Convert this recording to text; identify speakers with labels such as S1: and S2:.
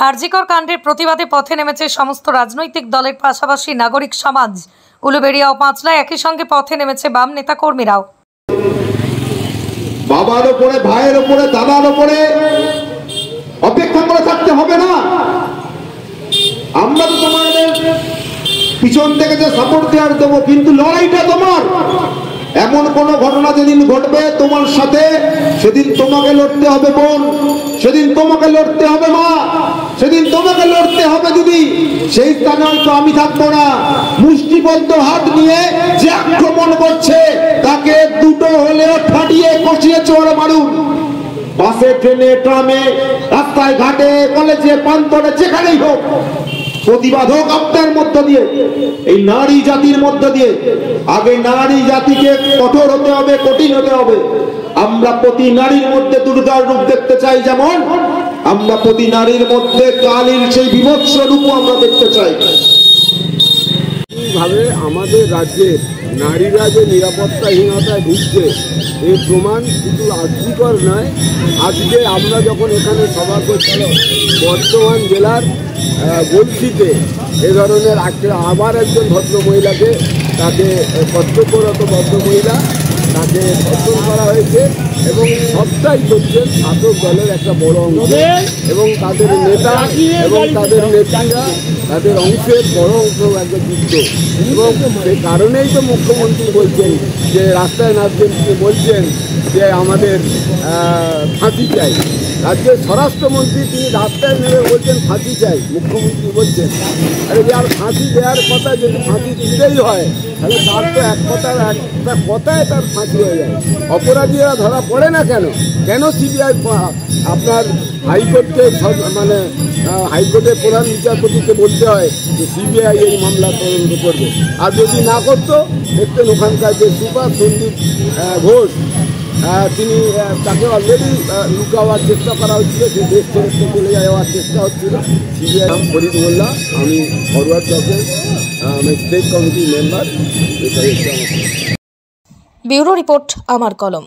S1: আরজিকর কাণ্ডের প্রতিবাদে পথে নেমেছে সমস্ত রাজনৈতিক দলের পাশাপাশি নাগরিক সমাজ। উলুবেড়িয়া ও পাঁচলায় একই সঙ্গে পথে নেমেছে বাম নেতা কর্মীরাও।
S2: বাবার উপরে, ভাইয়ের উপরে, দাদার উপরে অপেক্ষা করে থাকতে হবে না। আমরা তো তোমাদের পিছন থেকে যে সাপোর্ট দেওয়ার দেবো, কিন্তু লড়াইটা তোমার। এমন কোন ঘটনা যেদিন ঘটবে তোমার সাথে, সেদিন তোমাকে লড়তে হবে বোন, সেদিন তোমাকে লড়তে হবে মা, সেদিন তোমাকে লড়তে হবে দিদি। সেই স্থানে হয়তো আমি থাকবো না। মুষ্টিবদ্ধ হাত নিয়ে যে আক্রমণ করছে তাকে দুটো হলেও ফাটিয়ে কষিয়ে চোর মারুন। বাসে, ট্রেনে, ট্রামে, রাস্তায় ঘাটে, কলেজে, প্রান্তরে, যেখানেই হোক প্রতিবাদ হোক আপনার মধ্য দিয়ে, এই নারী জাতির মধ্য দিয়ে। আগে নারী জাতিকে কঠোর হতে হবে, কঠিন হতে হবে। আমরা প্রতি নারীর মধ্যে দুর্গার রূপ দেখতে চাই, যেমন আমরা প্রতি নারীর মধ্যে কালীর সেই বিভৎস রূপ আমরা দেখতে চাই।
S3: ভাবে আমাদের রাজ্যের নারীরা যে নিরাপত্তাহীনতায় ভুগছে এর প্রমাণ শুধু আরজিকর নয়। আজকে আমরা যখন এখানে সভা করছি, বর্ধমান জেলার গলসিতে এ ধরনের আবার একজন ভদ্রমহিলাকে, তাকে কর্তব্যরত ভদ্রমহিলা, তাকে ধর্ষণ করা হয়েছে এবং সবটাই করছেন শাসক দলের একটা বড় অংশ এবং তাদের নেতা এবং তাদের নেত্রীরা, তাদের অংশের বড় অংশ একটা যুক্ত। এবং সেই কারণেই তো মুখ্যমন্ত্রী বলছেন যে রাস্তায় নামছেন, তিনি বলছেন যে আমাদের ফাঁসি চাই। রাজ্যের স্বরাষ্ট্রমন্ত্রী তিনি রাস্তায় নেমে বলছেন ফাঁসি চাই, মুখ্যমন্ত্রী বলছেন আরে যার ফাঁসি দেওয়ার কথা, যদি ফাঁসি দিতেই হয় তাহলে তার তো একটা কথায় তার ফাঁসি হয়ে যায়। অপরাধীরা ধরা পড়ে না কেন? কেন সিবিআই আপনার হাইকোর্টকে, মানে হাইকোর্টের প্রধান বিচারপতিকে বলতে হয় যে সিবিআই এই মামলা তদন্ত করবে? আর যদি না করতো, দেখতেন ওখানকার যে সুপার সন্দীপ ঘোষ, তিনি তাকে অলরেডি লুকাওয়ার চেষ্টা করা হচ্ছিল, যে দেশ ছেড়ে চলে যাওয়ার চেষ্টা হচ্ছিল। সিবিআই নাম ফরিদ মোল্লা, আমি ফরওয়ার্ড ব্লকের স্টেট কমিটির মেম্বার।
S1: ব্যুরো রিপোর্ট, আমার কলম।